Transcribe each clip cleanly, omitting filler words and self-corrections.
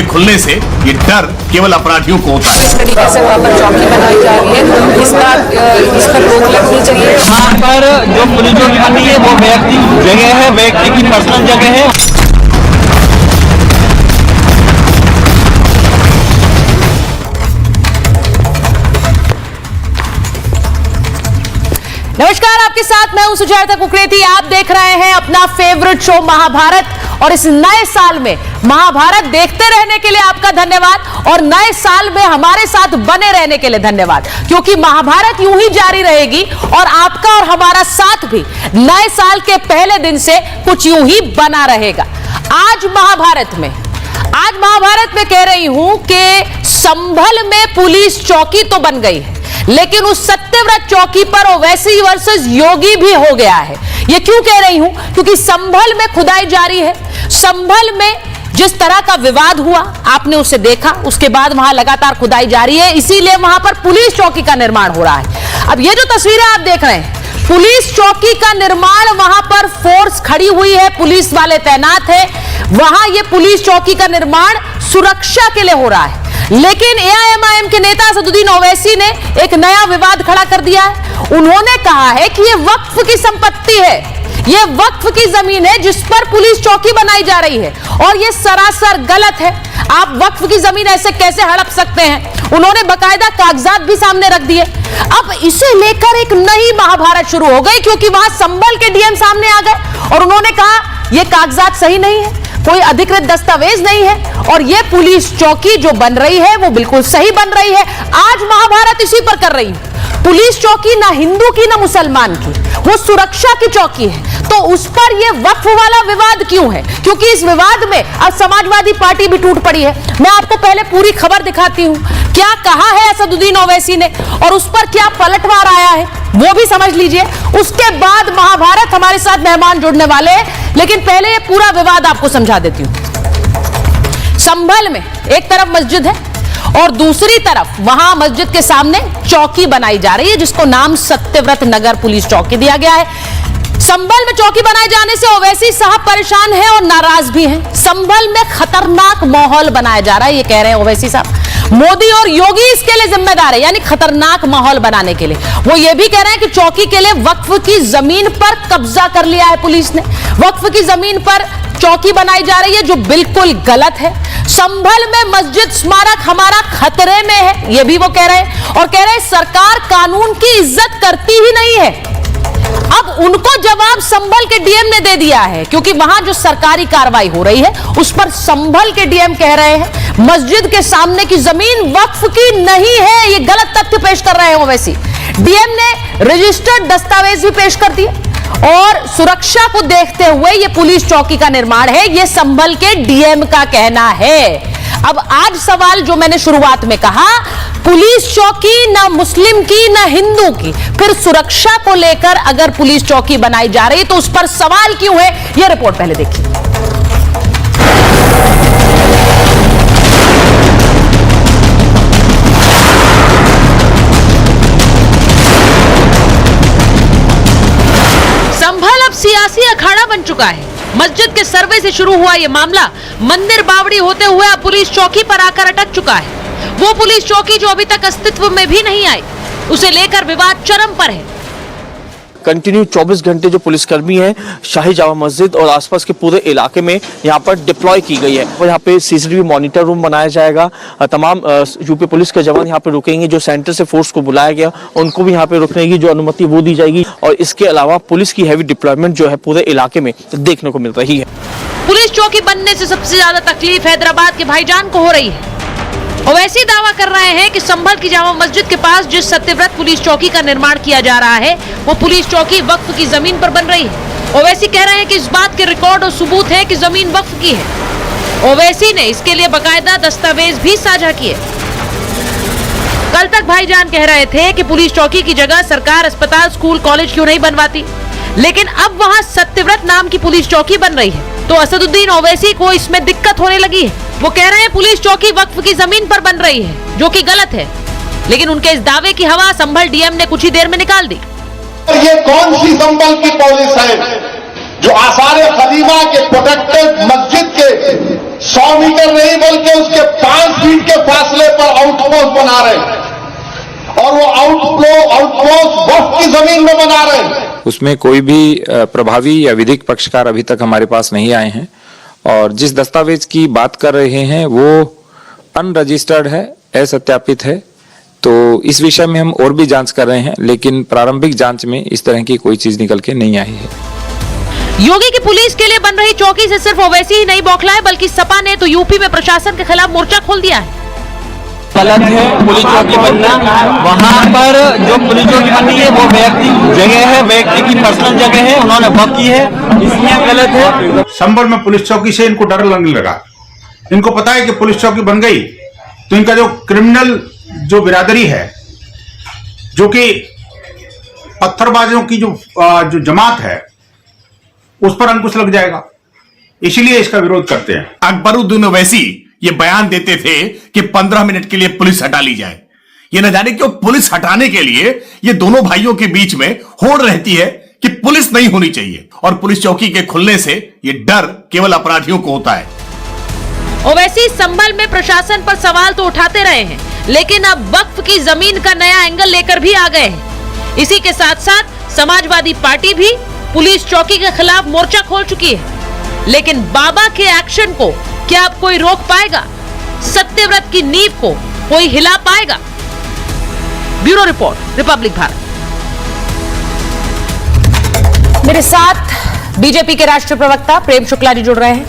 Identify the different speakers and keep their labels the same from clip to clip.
Speaker 1: खुलने से ये डर केवल अपराधियों को होता है।
Speaker 2: इस तरीके से वहाँ पर चौकी बनाई जा रही है, इस पर रोक लगनी चाहिए।
Speaker 3: वहाँ पर जो पुलिस चौकी बनी है वो व्यक्ति जगह है, व्यक्ति की पर्सनल जगह है।
Speaker 4: नमस्कार, आपके साथ मैं हूं सुजाता कुकरेती। आप देख रहे हैं अपना फेवरेट शो महाभारत, और इस नए साल में महाभारत देखते रहने के लिए आपका धन्यवाद, और नए साल में हमारे साथ बने रहने के लिए धन्यवाद, क्योंकि महाभारत यूं ही जारी रहेगी और आपका और हमारा साथ भी नए साल के पहले दिन से कुछ यूं ही बना रहेगा। आज महाभारत में कह रही हूं कि संभल में पुलिस चौकी तो बन गई है, लेकिन उस सत्यव्रत चौकी पर ओवैसी वर्सेस योगी भी हो गया है। ये क्यों कह रही हूं? क्योंकि संभल में खुदाई जारी है। संभल में जिस तरह का विवाद हुआ आपने उसे देखा, उसके बाद वहां लगातार खुदाई जारी है, इसीलिए वहां पर पुलिस चौकी का निर्माण हो रहा है। अब ये जो तस्वीरें आप देख रहे हैं, पुलिस चौकी का निर्माण, वहां पर फोर्स खड़ी हुई है, पुलिस वाले तैनात है, वहां ये पुलिस चौकी का निर्माण सुरक्षा के लिए हो रहा है। लेकिन एआईएमआईएम के नेता असदुद्दीन ओवैसी ने एक नया विवाद खड़ा कर दिया है। उन्होंने कहा है कि यह वक्फ की संपत्ति है, यह वक्फ की जमीन है जिस पर पुलिस चौकी बनाई जा रही है, और यह सरासर गलत है। आप वक्फ की जमीन ऐसे कैसे हड़प सकते हैं? उन्होंने बकायदा कागजात भी सामने रख दिए। अब इसे लेकर एक नई महाभारत शुरू हो गई, क्योंकि वहां संभल के डीएम सामने आ गए और उन्होंने कहा यह कागजात सही नहीं है, कोई अधिकृत दस्तावेज नहीं है, और यह पुलिस चौकी जो बन रही है वो बिल्कुल सही बन रही है। आज महाभारत इसी पर कर रही हूं। पुलिस चौकी ना हिंदू की ना मुसलमान की, वो सुरक्षा की चौकी है। तो उस पर यह वक्फ वाला विवाद क्यों है? क्योंकि इस विवाद में अब समाजवादी पार्टी भी टूट पड़ी है। मैं आपको पहले पूरी खबर दिखाती हूं, क्या कहा है असदुद्दीन ओवैसी ने और उस पर क्या पलटवार आया है वो भी समझ लीजिए। उसके बाद महाभारत हमारे साथ मेहमान जुड़ने वाले हैं, लेकिन पहले ये पूरा विवाद आपको समझा देती हूं। संभल में एक तरफ मस्जिद है और दूसरी तरफ वहां मस्जिद के सामने चौकी बनाई जा रही है, जिसको नाम सत्यव्रत नगर पुलिस चौकी दिया गया है। संभल में चौकी बनाए जाने से ओवैसी साहब परेशान हैं और नाराज भी हैं। संभल में खतरनाक माहौल बनाया जा रहा है, ये कह रहे हैं ओवैसी साहब। मोदी और योगी इसके लिए जिम्मेदार है, यानी खतरनाक माहौल बनाने के लिए। वो ये भी कह रहे हैं कि चौकी के लिए वक्फ की जमीन पर कब्जा कर लिया है पुलिस ने, वक्फ की जमीन पर चौकी बनाई जा रही है, जो बिल्कुल गलत है। संभल में मस्जिद स्मारक हमारा खतरे में है, ये भी वो कह रहे हैं, और कह रहे हैं सरकार कानून की इज्जत करती ही नहीं है। अब उनको जवाब संभल के डीएम ने दे दिया है, क्योंकि वहां जो सरकारी कार्रवाई हो रही है उस पर संभल के डीएम कह रहे हैं मस्जिद के सामने की जमीन वक्फ की नहीं है। ये गलत तथ्य पेश कर रहे हैं ओवैसी। डीएम ने रजिस्टर्ड दस्तावेज भी पेश कर दिए, और सुरक्षा को देखते हुए ये पुलिस चौकी का निर्माण है, ये संभल के डीएम का कहना है। अब आज सवाल जो मैंने शुरुआत में कहा, पुलिस चौकी ना मुस्लिम की ना हिंदू की, फिर सुरक्षा को लेकर अगर पुलिस चौकी बनाई जा रही तो उस पर सवाल क्यों है? यह रिपोर्ट पहले देखिए। संभल अब सियासी अखाड़ा बन चुका है। मस्जिद के सर्वे से शुरू हुआ यह मामला मंदिर बावड़ी होते हुए अब पुलिस चौकी पर आकर अटक चुका है। वो पुलिस चौकी जो अभी तक अस्तित्व में भी नहीं आई, उसे लेकर विवाद चरम पर है।
Speaker 3: कंटिन्यू 24 घंटे जो पुलिसकर्मी हैं शाही जामा मस्जिद और आसपास के पूरे इलाके में यहाँ पर डिप्लॉय की गई है, और यहाँ पे सीसीटीवी मॉनिटर रूम बनाया जाएगा। तमाम यूपी पुलिस के जवान यहाँ पे रुकेंगे, जो सेंटर से फोर्स को बुलाया गया उनको भी यहाँ पे रुकने की जो अनुमति वो दी जाएगी, और इसके अलावा पुलिस की हैवी डिप्लॉयमेंट जो है पूरे इलाके में देखने को मिल रही है।
Speaker 4: पुलिस चौकी बनने से सबसे ज्यादा तकलीफ हैदराबाद के भाईजान को हो रही है। ओवैसी दावा कर रहे हैं कि संभल की जामा मस्जिद के पास जिस सत्यव्रत पुलिस चौकी का निर्माण किया जा रहा है, वो पुलिस चौकी वक्फ की जमीन पर बन रही है। ओवैसी कह रहे हैं कि इस बात के रिकॉर्ड और सबूत है कि जमीन वक्फ की है। ओवैसी ने इसके लिए बकायदा दस्तावेज भी साझा किए। कल तक भाईजान कह रहे थे कि पुलिस चौकी की जगह सरकार अस्पताल, स्कूल, कॉलेज क्यों नहीं बनवाती, लेकिन अब वहां सत्यव्रत नाम की पुलिस चौकी बन रही है, तो असदुद्दीन ओवैसी को इसमें दिक्कत होने लगी है। वो कह रहे हैं पुलिस चौकी वक्फ की जमीन पर बन रही है, जो कि गलत है, लेकिन उनके इस दावे की हवा संभल डीएम ने कुछ ही देर में निकाल दी।
Speaker 5: ये कौन सी संभल की पुलिस है जो आसार खलीफा के प्रोटेक्टेड मस्जिद के 100 मीटर नहीं बल्कि उसके 5 फीट के फासले पर आउटपोस्ट बना रहे हैं और वो आउटपोस्ट वक्फ की जमीन में बना रहे हैं।
Speaker 6: उसमें कोई भी प्रभावी या विधिक पक्षकार अभी तक हमारे पास नहीं आए हैं और जिस दस्तावेज की बात कर रहे हैं वो अनरजिस्टर्ड है, असत्यापित है। तो इस विषय में हम और भी जांच कर रहे हैं, लेकिन प्रारंभिक जांच में इस तरह की कोई चीज निकल के नहीं आई है।
Speaker 4: योगी की पुलिस के लिए बन रही चौकी से सिर्फ ओवैसी ही नहीं बौखला है, बल्कि सपा ने तो यूपी में प्रशासन के खिलाफ मोर्चा खोल दिया है।
Speaker 3: गलत है पुलिस चौकी बनना। वहाँ पर जो पुलिस चौकी बनी है वो व्यक्ति जगह है, व्यक्ति की पर्सनल जगह है, उन्होंने वक्त की है, इसलिए गलत है।
Speaker 7: संभल में पुलिस चौकी से इनको डर लगने लगा। इनको पता है कि पुलिस चौकी बन गई तो इनका जो क्रिमिनल जो बिरादरी है, जो कि पत्थरबाजों की जो जमात है, उस पर अंकुश लग जाएगा, इसीलिए इसका विरोध करते हैं।
Speaker 1: अकबरुद्दीन ओवैसी ये बयान देते थे कि 15 मिनट के लिए पुलिस हटा ली जाए। ये न जाने क्यों पुलिस हटाने के लिए ये दोनों भाइयों के बीच में होड़ रहती है कि पुलिस नहीं होनी चाहिए, और पुलिस चौकी के खुलने से ये डर केवल अपराधियों को होता है।
Speaker 4: ओवैसी संभल में प्रशासन पर सवाल तो उठाते रहे हैं, लेकिन अब वक्फ की जमीन का नया एंगल लेकर भी आ गए हैं। इसी के साथ साथ समाजवादी पार्टी भी पुलिस चौकी के खिलाफ मोर्चा खोल चुकी है। लेकिन बाबा के एक्शन को क्या अब कोई रोक पाएगा? सत्यव्रत की नींव को कोई हिला पाएगा? Bureau report, Republic Bharat. मेरे साथ बीजेपी के राष्ट्रीय प्रवक्ता प्रेम शुक्ला जी जुड़ रहे हैं,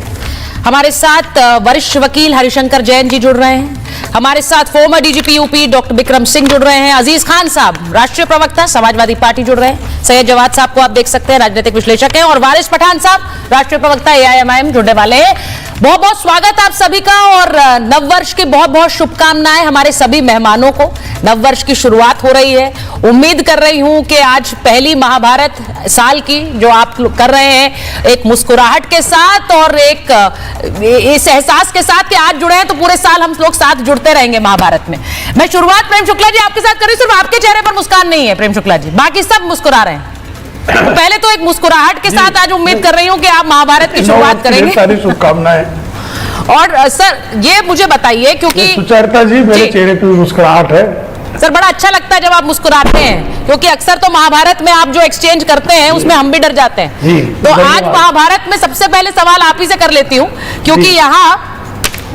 Speaker 4: हमारे साथ वरिष्ठ वकील हरिशंकर जैन जी जुड़ रहे हैं, हमारे साथ farmer DGP UP doctor Bikram Singh जुड़ रहे हैं, अजीज खान साहब राष्ट्रीय प्रवक्ता समाजवादी पार्टी जुड़ रहे हैं, सैयद जवाद साहब को आप देख सकते हैं राजनीतिक विश्लेषक हैं, और वारिस पठान साहब राष्ट्रीय प्रवक्ता AIMIM जुड़ने वाले हैं। बहुत बहुत स्वागत आप सभी का, और नववर्ष की बहुत बहुत शुभकामनाएं हमारे सभी मेहमानों को। नववर्ष की शुरुआत हो रही है, उम्मीद कर रही हूं कि आज पहली महाभारत साल की जो आप कर रहे हैं एक मुस्कुराहट के साथ और एक इस एहसास के साथ कि आज जुड़े हैं तो पूरे साल हम लोग साथ जुड़ते रहेंगे महाभारत में। मैं शुरुआत प्रेम शुक्ला जी आपके साथ कर रही हूं। सिर्फ आपके चेहरे पर मुस्कान नहीं है प्रेम शुक्ला जी, बाकी सब मुस्कुरा रहे हैं। तो पहले तो एक मुस्कुराहट के साथ आज उम्मीद कर रही हूं कि आप महाभारत की शुरुआत करेंगे।
Speaker 8: सारी शुभकामनाएं।
Speaker 4: और सर ये मुझे बताइए, क्योंकि
Speaker 8: सुचरिता जी मेरे चेहरे पे मुस्कुराहट है।
Speaker 4: सर बड़ा अच्छा लगता है जब आप मुस्कुराते हैं, क्योंकि अक्सर तो महाभारत में आप जो एक्सचेंज करते हैं उसमें हम भी डर जाते हैं
Speaker 8: जी,
Speaker 4: तो आज महाभारत में सबसे पहले सवाल आप ही से कर लेती हूँ, क्योंकि यहाँ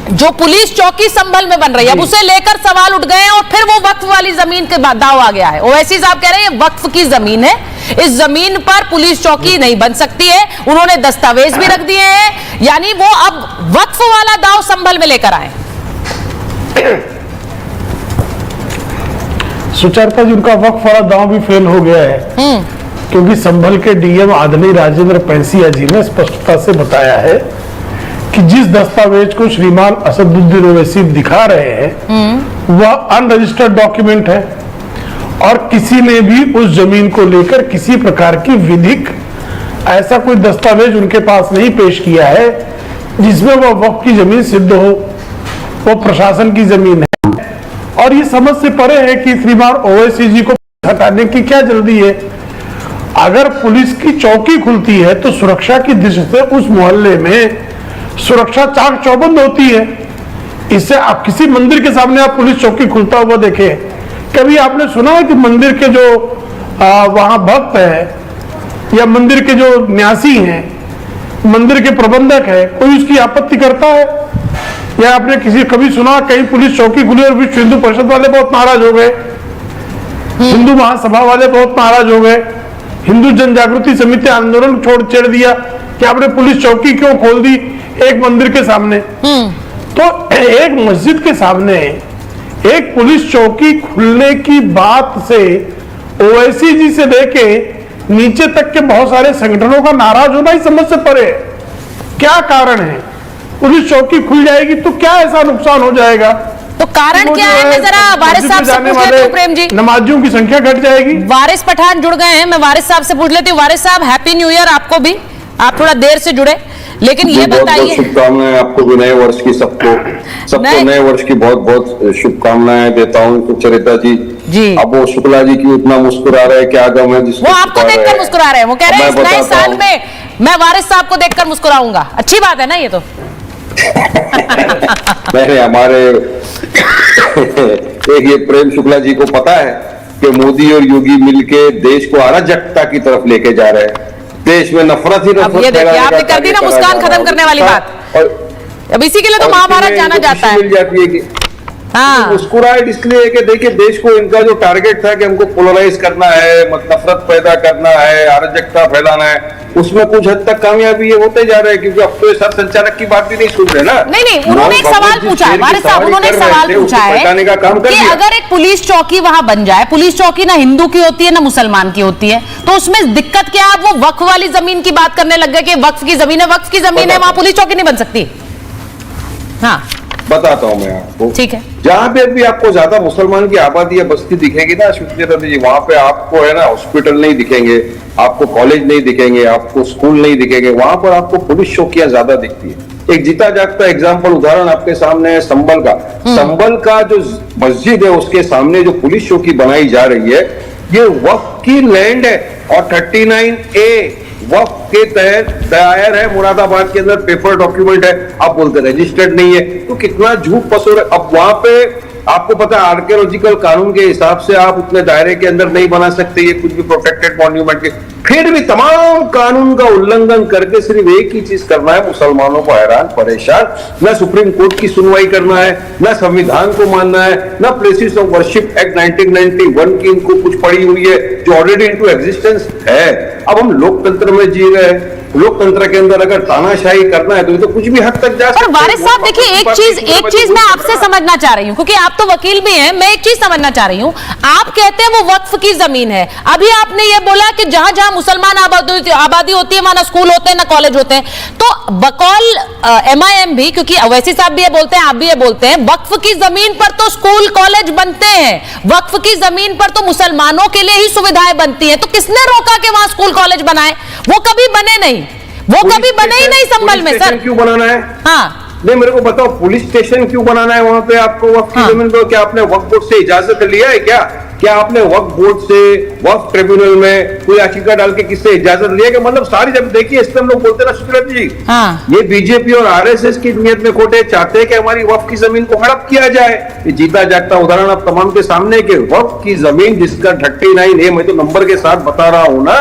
Speaker 4: जो पुलिस चौकी संभल में बन रही है अब उसे लेकर सवाल उठ गए हैं, और फिर वो वक्फ वाली जमीन के दाव आ गया है। ओवैसी साहब कह रहे हैं ये वक्फ की जमीन है, इस जमीन पर पुलिस चौकी नहीं बन सकती है, उन्होंने दस्तावेज भी रख दिए हैं, यानी वो अब वक्फ वाला दाव संभल में लेकर आए।
Speaker 8: सुचरिता जी उनका वक्फ वाला दांव भी फेल हो गया है, क्योंकि संभल के डीएम आदरणीय राजेंद्र पैंसिया जी ने स्पष्टता से बताया है कि जिस दस्तावेज को श्रीमान असदुद्दीन ओवैसी दिखा रहे हैं वह अनरजिस्टर्ड डॉक्यूमेंट है, और किसी ने भी उस जमीन को लेकर किसी प्रकार की विधिक ऐसा कोई दस्तावेज उनके पास नहीं पेश किया है जिसमें वह वक्फ की जमीन सिद्ध हो, वो प्रशासन की जमीन है। और ये समझ से परे है कि श्रीमान ओवैसी जी को हटाने की क्या जल्दी है। अगर पुलिस की चौकी खुलती है तो सुरक्षा की दृष्टि से उस मोहल्ले में सुरक्षा चाक चौबंद होती है। इससे आप किसी मंदिर के सामने आप पुलिस चौकी खुलता हुआ देखें, कभी आपने सुना है कि मंदिर के जो वहां भक्त है या मंदिर के जो न्यासी हैं, मंदिर के प्रबंधक है, कोई उसकी आपत्ति करता है? या आपने किसी कभी सुना कहीं पुलिस चौकी खुली और विश्व हिंदू परिषद वाले बहुत नाराज हो गए, हिंदू महासभा वाले बहुत नाराज हो गए, हिंदू जन जागृति समिति आंदोलन छेड़ दिया कि आपने पुलिस चौकी क्यों खोल दी एक मंदिर के सामने? तो एक मस्जिद के सामने एक पुलिस चौकी खुलने की बात से ओवैसी जी से लेके नीचे तक के बहुत सारे संगठनों का नाराज होना ही समझ से परे। क्या कारण है? पुलिस चौकी खुल जाएगी तो क्या ऐसा नुकसान हो जाएगा?
Speaker 4: तो कारण क्या है? मैं जरा वारिस साहब से पूछ लेती हूं प्रेम जी।
Speaker 8: नमाजियों की संख्या घट जाएगी।
Speaker 4: वारिस पठान जुड़ गए हैं, मैं वारिस साहब से पूछ लेती हूँ। वारिस साहब हैप्पी न्यू ईयर आपको भी, आप थोड़ा देर से जुड़े, लेकिन ये बताइए।
Speaker 9: शुभकामनाएं आपको भी नए वर्ष की, सबको नए वर्ष की बहुत बहुत शुभकामनाएं देता हूँ सुचरिता जी। अब वो शुक्ला जी की उतना मुस्कुरा रहे हैं, क्या गम है जिसको
Speaker 4: वो आपको देखकर मुस्कुरा रहे हैं, वो कह रहे हैं इस नए साल में मैं वारिस साहब को देखकर मुस्कुराऊंगा। अच्छी बात है ना ये तो।
Speaker 9: मैंने हमारे एक ये प्रेम शुक्ला जी को पता है कि मोदी और योगी मिलके देश को अराजकता की तरफ लेके जा रहे हैं, देश में नफरत ही नफरत।
Speaker 4: अब ये देखिए, आपने कर दी ना मुस्कान खत्म करने वाली बात। अब इसी के लिए तो महाभारत जाना जाता है।
Speaker 9: मिल जाती है कि
Speaker 4: हाँ,
Speaker 9: मुस्कुराहट इसलिए कि देखिए देश को इनका जो टारगेट था कि हमको पोलराइज करना है, नफरत पैदा करना है, अराजकता फैलाना है, उसमें कुछ हद तक कामयाबी ये होते जा रहे हैं, क्योंकि अब तो सर संचालक की बात भी नहीं सुन रहे ना।
Speaker 4: नहीं, उन्होंने एक सवाल पूछा है हमारे साहब, उन्होंने एक सवाल पूछा है कि अगर एक पुलिस चौकी वहां बन जाए, पुलिस चौकी ना हिंदू की होती है ना मुसलमान की होती है, तो उसमें दिक्कत क्या है? वो वक्फ वाली जमीन की बात करने लग गए कि वक्फ की जमीन है, वक्फ की जमीन है, वहां पुलिस चौकी नहीं बन सकती। हाँ,
Speaker 9: बताता हूं मैं आपको,
Speaker 4: ठीक है।
Speaker 9: जहां पे भी आपको ज्यादा मुसलमान की आबादी या बस्ती दिखेगी ना सुचिता जी, वहां पे आपको है ना हॉस्पिटल नहीं दिखेंगे, आपको कॉलेज नहीं दिखेंगे, आपको स्कूल नहीं दिखेंगे, वहां पर आपको पुलिस चौकियां ज्यादा दिखती है। एक जीता जागता एग्जाम्पल उदाहरण आपके सामने है संभल का। संभल का जो मस्जिद है उसके सामने जो पुलिस चौकी बनाई जा रही है, ये वक्फ की लैंड है और 39A वक्फ के तहत दायर है, मुरादाबाद के अंदर पेपर डॉक्यूमेंट है। आप बोलते रजिस्टर्ड नहीं है, तो कितना झूठ पसोर है। अब वहां पे आपको पता है आर्कियोलॉजिकल कानून के हिसाब से आप उतने दायरे के अंदर नहीं बना सकते ये कुछ भी प्रोटेक्टेड मॉन्यूमेंट के, फिर भी तमाम कानून का उल्लंघन करके सिर्फ एक ही चीज करना है, मुसलमानों को हैरान परेशान। न सुप्रीम कोर्ट की सुनवाई करना है, न संविधान को मानना है, न प्लेसेस ऑफ वर्शिप एक्ट 1991 की इनको कुछ पड़ी हुई है जो ऑलरेडी इनटू एग्जिस्टेंस है। अब हम लोकतंत्र में जी रहे हैं, लोकतंत्र के अंदर अगर तानाशाही करना है तो ये तो कुछ भी हद तक जा सकता है।
Speaker 4: और वारिस साहब देखिए, एक चीज मैं आपसे समझना चाह रही हूँ, क्योंकि आप तो वकील भी हैं, मैं एक चीज समझना चाह रही हूँ। आप कहते हैं वो वक्फ की जमीन है, अभी आपने ये बोला कि जहां जहां मुसलमान आबादी होती है वहां ना स्कूल होते हैं ना कॉलेज होते हैं, तो बकौल MIM भी, क्योंकि अवैसी साहब भी ये बोलते हैं, आप भी ये बोलते हैं, वक्फ की जमीन पर तो स्कूल कॉलेज बनते हैं, वक्फ की जमीन पर तो मुसलमानों के लिए ही सुविधाएं बनती हैं, तो किसने रोका कि वहां स्कूल कॉलेज बनाए? वो कभी बने नहीं, वो कभी बने ही नहीं संभल में। सर
Speaker 9: क्यों बनाना है?
Speaker 4: हाँ,
Speaker 9: नहीं मेरे को बताओ, पुलिस स्टेशन क्यों बनाना है वहां पे आपको वक्फ की जमीन को? क्या आपने वक्फ बोर्ड से इजाजत लिया है क्या आपने वक्फ बोर्ड से वक्फ ट्रिब्यूनल में कोई याचिका डाल के किससे इजाजत लिया? कि मतलब सारी जब देखिए इसमें हम लोग बोलते हैं ना सुचिता जी, ये बीजेपी और RSS की नीयत में खोटे चाहते हैं कि हमारी वक्फ की जमीन को हड़प किया जाए। ये जीता जागता उदाहरण आप तमाम के सामने के वक्फ की जमीन जिसका 39A मैं तो नंबर के साथ बता रहा हूं ना,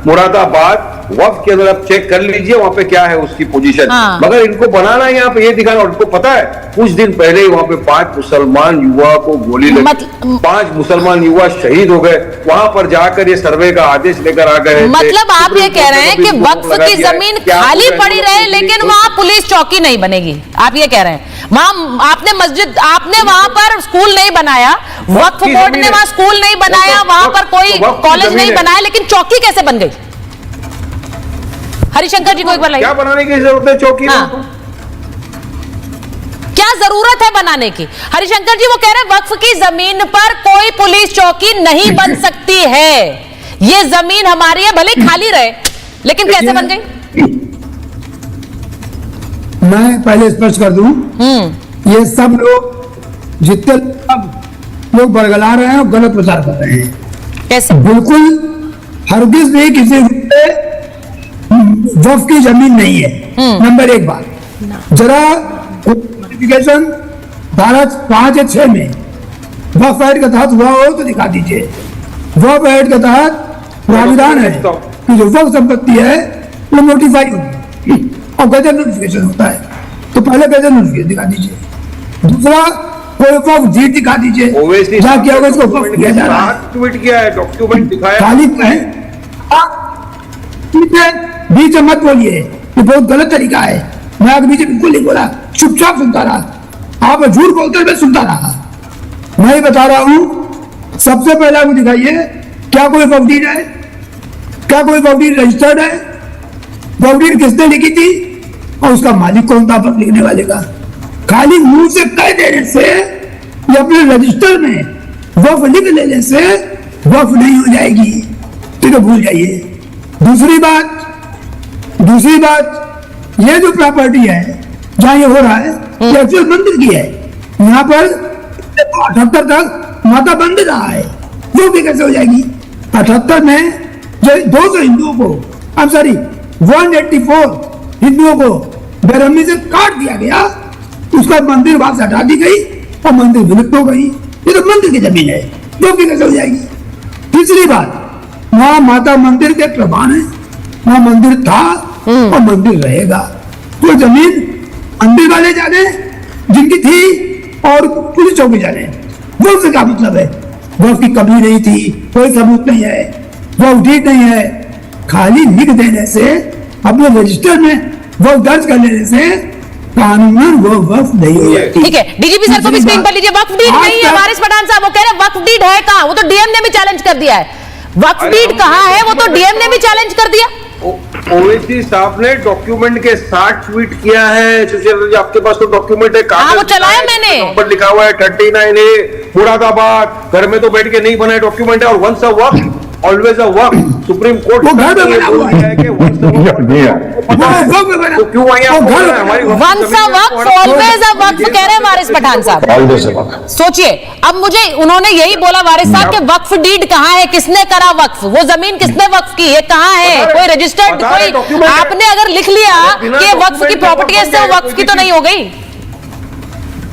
Speaker 9: मुरादाबाद वक्फ के अंदर आप चेक कर लीजिए वहां पे क्या है उसकी पोजीशन। मगर इनको बनाना है यहाँ पे ये दिखाना, और इनको पता है कुछ दिन पहले ही वहां पे 5 मुसलमान युवा को गोली लगी, 5 मुसलमान युवा शहीद हो गए। वहां पर जाकर ये सर्वे का आदेश लेकर आ गए।
Speaker 4: मतलब आप ये कह रहे हैं कि वक्फ की जमीन खाली पड़ी रहे लेकिन वहां पुलिस चौकी नहीं बनेगी, आप ये कह रहे हैं? वहां आपने मस्जिद, आपने वहां पर स्कूल नहीं बनाया, वक्फ बोर्ड ने वहां स्कूल नहीं बनाया, वहां पर कोई कॉलेज नहीं बनाया, लेकिन चौकी कैसे बन गई? हरिशंकर जी को एक बार लाइए।
Speaker 9: क्या बनाने की जरूरत है चौकी?
Speaker 4: क्या जरूरत है बनाने की? हरिशंकर जी वो कह रहे हैं वक्फ की जमीन पर कोई पुलिस चौकी नहीं बन सकती है, ये जमीन हमारी है, भले खाली रहे, लेकिन कैसे बन गई?
Speaker 10: मैं पहले स्पष्ट कर दूं, ये सब लोग जितने लोग बरगला रहे हैं और गलत प्रचार कर रहे हैं।
Speaker 4: कैसे?
Speaker 10: बिल्कुल हरगिज भी किसी वक्फ की जमीन नहीं है। नंबर 1 बात, जरा नोटिफिकेशन धारा 5 या 6 में वक्फ एक्ट के तहत हुआ हो तो दिखा दीजिए। वक्फ एक्ट के तहत प्राविधान है कि जो वक्फ संपत्ति है वो नोटिफाई होगी और गजट नोटिफिकेशन होता है, तो पहले गजट नोटिफिकेशन दिखा दीजिए। दूसरा कोई वक्फ डीड दिखा दीजिए, जहाँ क्या होगा इसको वक्फ किया जा रहा है,
Speaker 9: ट्वीट किया है, डॉक्यूमेंट दिखाया,
Speaker 10: खाली बीच में मत बोलिए, ये बहुत गलत तरीका है। मैं आगे बीच बिल्कुल नहीं बोला, चुपचाप सुनता रहा। आप झूठ बोलते मैं सुनता रहा। मैं ही बता रहा हूं, सबसे पहले आपको दिखाइए क्या कोई वक्फ डीड है, क्या कोई वक्फ डीड रजिस्टर्ड है, वक्फ डीड किसने लिखी थी और उसका मालिक कौन था वक्फ लिखने वाले का? खाली मुंह से कह देने से या अपने रजिस्टर में वक्फ लिख लेने से वक्फ नहीं हो जाएगी, तो भूल जाइए। दूसरी बात, ये जो प्रॉपर्टी है जहां ये हो रहा है, ये एक्चुअल मंदिर की है। यहाँ पर 78 तक माता बंद रहा है, वो भी कैसे हो जाएगी? 78 में जो 200 हिंदुओं को, 184 हिंदुओं को बेरहमी से काट दिया गया, उसका मंदिर वहां से हटा दी गई और मंदिर विलुप्त हो गई। ये तो मंदिर की जमीन है, जो भी कैसे हो जाएगी। तीसरी बात, वहां माता मंदिर के प्रमाण है, वहां मंदिर था और मंदिर रहेगा। जो जमीन अंदर वाले जाने जिनकी थी और पुलिस चौकी जाने, वो से क्या मतलब है? वो की कमी नहीं थी, कोई सबूत नहीं है, वो ठीक नहीं है। खाली लिख देने से, अपने रजिस्टर में वो दर्ज कर लेने से कानूनन वो वक्फ नहीं है।
Speaker 4: ठीक है, डीजीपी सर को भी स्क्रीन पर लीजिए। वक्फ डीड नहीं है वारिस पठान साहब, वो कह रहे हैं वक्फ डीड है कहां? वो तो डीएम ने भी चैलेंज कर दिया है। वक्फ डीड कहां है? वो तो डीएम ने भी चैलेंज कर दिया।
Speaker 9: ओवैसी साहब ने डॉक्यूमेंट के साथ ट्वीट किया है। सुशील जी, आपके पास तो डॉक्यूमेंट है,
Speaker 4: हाँ, वो चलाया मैंने।
Speaker 9: नंबर लिखा हुआ है 39A मुरादाबाद। घर में तो बैठ के नहीं बनाए डॉक्यूमेंट है। और वंस अ वक्त ऑलवेज अ वक्त, सुप्रीम कोर्ट
Speaker 10: वो घर में बना हुआ है
Speaker 9: कि वंस अ वक्त तो क्यों हमारी
Speaker 4: once a Waqf always a वक्फ कह रहे हैं वारिस पठान साहब। सोचिए, अब मुझे उन्होंने यही बोला वारिस साहब कि वक्फ डीड कहां है, किसने करा वक्फ, वो जमीन किसने वक्फ की, ये कहां है? कोई रजिस्टर्ड, कोई आपने अगर लिख लिया कि वक्फ की प्रॉपर्टी है, इससे वक्फ की तो नहीं हो गई।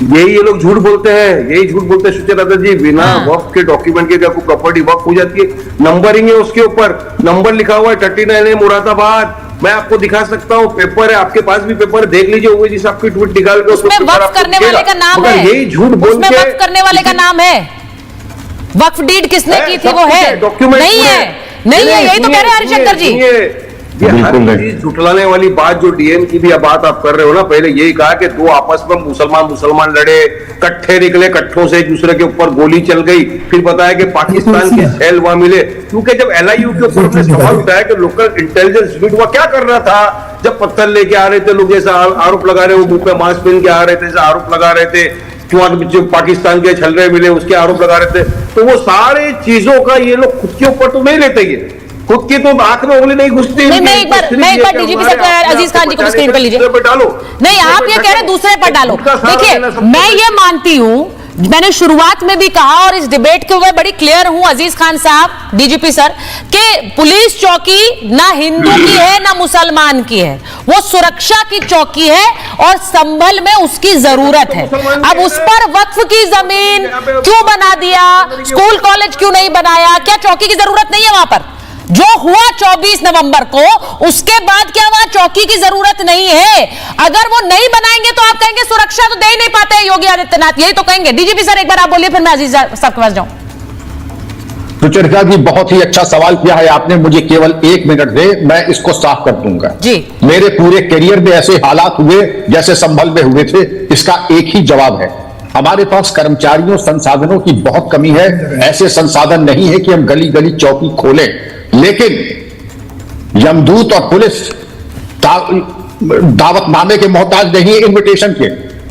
Speaker 9: यही ये लोग झूठ बोलते हैं, यही झूठ बोलते हैं सुचेता जी। बिना वक्फ के डॉक्यूमेंट के कोई प्रॉपर्टी वक्फ हो जाती है? नंबरिंग है उसके ऊपर, नंबर लिखा हुआ है 39A मुरादाबाद। मैं आपको दिखा सकता हूँ, पेपर है आपके पास भी, पेपर देख लीजिए। ओवैसी साहब की ट्वीट निकाल के
Speaker 4: उसमें वक्फ करने वाले का नाम है,
Speaker 9: यही झूठ बोल के
Speaker 4: वक्फ करने वाले का नाम है। वक्फ डीड किसने की थी वो है नहीं है, नहीं है, यही तो कह रहे हैं हरिशंकर जी।
Speaker 9: ये हर चीज झुटलाने वाली बात जो डीएम की भी बात आप कर रहे हो ना, पहले यही कहा कि दो आपस में मुसलमान लड़े, कट्ठे निकले, कट्ठों से एक दूसरे के ऊपर गोली चल गई, फिर बताया कि पाकिस्तान के सेल वहां मिले। क्योंकि जब LIU के ऊपर सवाल उठाया कि लोकल इंटेलिजेंस यूनिट वहां क्या कर रहा था, जब पत्थर लेके आ रहे थे लोग, जैसा आरोप लगा रहे, वो मुंह पे मास्क पहन के आ रहे थे, जैसा आरोप लगा रहे थे, जो पाकिस्तान के छलरे मिले उसके आरोप लगा रहे थे, तो वो सारे चीजों का ये लोग खुद के ऊपर तो नहीं लेते, ये खुद की तो आंख में उंगली नहीं घुसती।
Speaker 4: मैं एक बार डीजीपी साहब अजीज खान जी को स्क्रीन पर लीजिए।
Speaker 9: डालो,
Speaker 4: नहीं, आप ये कह रहे दूसरे पर डालो। देखिए, मैं ये मानती हूं, मैंने शुरुआत में भी कहा और इस डिबेट के मैं बड़ी क्लियर हूं अजीज खान साहब, डीजीपी सर, कि पुलिस चौकी ना हिंदू की है ना मुसलमान की है, वो सुरक्षा की चौकी है और संभल में उसकी जरूरत है। अब उस पर वक्फ की जमीन क्यों बना दिया, स्कूल कॉलेज क्यों नहीं बनाया? क्या चौकी की जरूरत नहीं है वहां पर? जो हुआ 24 नवंबर को, उसके बाद क्या वहां चौकी की जरूरत नहीं है? अगर वो नहीं बनाएंगे तो आप कहेंगे सुरक्षा तो दे ही नहीं पाते हैं योगी आदित्यनाथ, यही तो कहेंगे। डीजीपी सर एक बार आप बोलिए, फिर मैं अजीज साहब के पास जाऊं।
Speaker 11: सुचरिता जी, बहुत ही अच्छा सवाल किया है आपने, मुझे केवल 1 मिनट दे, मैं इसको साफ कर दूंगा
Speaker 4: जी।
Speaker 11: मेरे पूरे करियर में ऐसे हालात हुए जैसे संभल में हुए थे, इसका एक ही जवाब है, हमारे पास कर्मचारियों संसाधनों की बहुत कमी है। ऐसे संसाधन नहीं है कि हम गली गली चौकी खोलें, लेकिन यमदूत और पुलिस दावतनामे के मोहताज नहीं है, इनविटेशन के।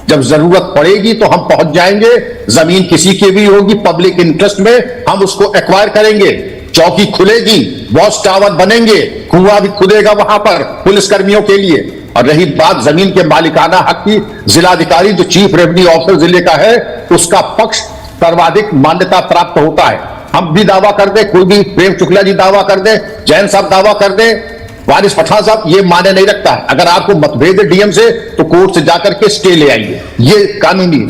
Speaker 11: जब जरूरत पड़ेगी तो हम पहुंच जाएंगे, जमीन किसी की भी होगी पब्लिक इंटरेस्ट में, हम उसको एक्वायर करेंगे, चौकी खुलेगी, वॉच टावर बनेंगे, कुआं भी खुदेगा वहां पर पुलिस कर्मियों के लिए। और रही बात जमीन के मालिकाना हक की, जिलाधिकारी जो चीफ रेवेन्यू ऑफिसर जिले का है, उसका पक्ष सर्वाधिक मान्यता प्राप्त होता है। हम भी दावा कर दे, कोई भी, प्रेम शुक्ला जी दावा कर दे, जैन साहब दावा कर दे, वारिस पठान साहब, ये माने नहीं रखता है। अगर आपको मतभेद है डीएम से तो कोर्ट से जाकर के स्टे ले आइए, ये कानूनी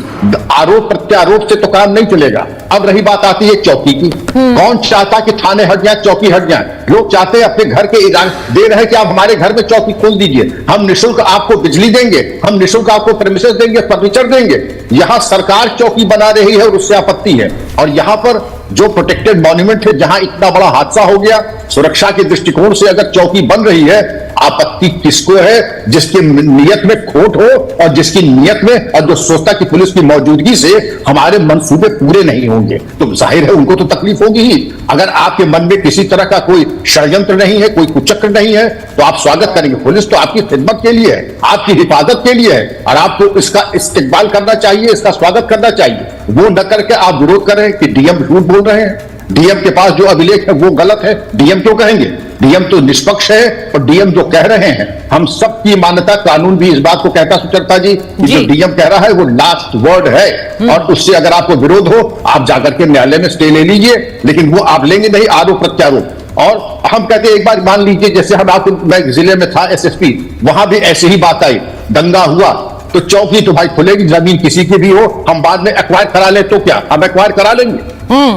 Speaker 11: आरोप प्रत्यारोप से तो काम नहीं चलेगा। अब रही बात आती है चौकी की, कौन चाहता कि थाने हट जाए, चौकी हट जाए? लोग चाहते हैं अपने घर के दे रहे हैं कि आप हमारे घर में चौकी खोल दीजिए, हम निःशुल्क आपको बिजली देंगे, हम निःशुल्क आपको प्रेमिसेस देंगे, फर्नीचर देंगे। यहां सरकार चौकी बना रही है और उससे आपत्ति है। और यहां पर जो प्रोटेक्टेड मॉन्यूमेंट है, जहां इतना बड़ा हादसा हो गया, सुरक्षा के दृष्टिकोण से अगर चौकी बन रही है, आपत्ति किसको है? जिसकी नियत में खोट हो और जिसकी नियत में, और जो सोचता कि पुलिस की मौजूदगी से हमारे मंसूबे पूरे नहीं होंगे, तो जाहिर है उनको तो तकलीफ होगी ही। अगर आपके मन में किसी तरह का कोई षड्यंत्र नहीं है, कोई कुचक्र नहीं है, तो आप स्वागत करेंगे। पुलिस तो आपकी खिदमत के लिए है, आपकी हिफाजत के लिए है, और आपको इसका इस्तेमाल करना चाहिए, इसका स्वागत करना चाहिए। वो न करके आप विरोध करें कि डीएम झूठ बोल रहे हैं, डीएम के पास जो अभिलेख है वो गलत है। डीएम क्यों कहेंगे? डीएम तो निष्पक्ष है, और डीएम जो कह रहे हैं, हम सबकी मान्यता, कानून भी इस बात को कहता सुचरिता जी, कि जो डीएम कह रहा है वो लास्ट वर्ड है, और उससे अगर आपको विरोध हो, आप जाकर के न्यायालय में स्टे ले लीजिए, लेकिन वो आप लेंगे नहीं, आरोप प्रत्यारोप। और हम कहते हैं, एक बार मान लीजिए जैसे मैं जिले में था एसएसपी, वहां भी ऐसी ही बात आई, दंगा हुआ तो चौकी तो भाई खुलेगी, जमीन किसी की भी हो, हम बाद में एक्वायर करा ले तो क्या, हम एक्वायर करा लेंगे,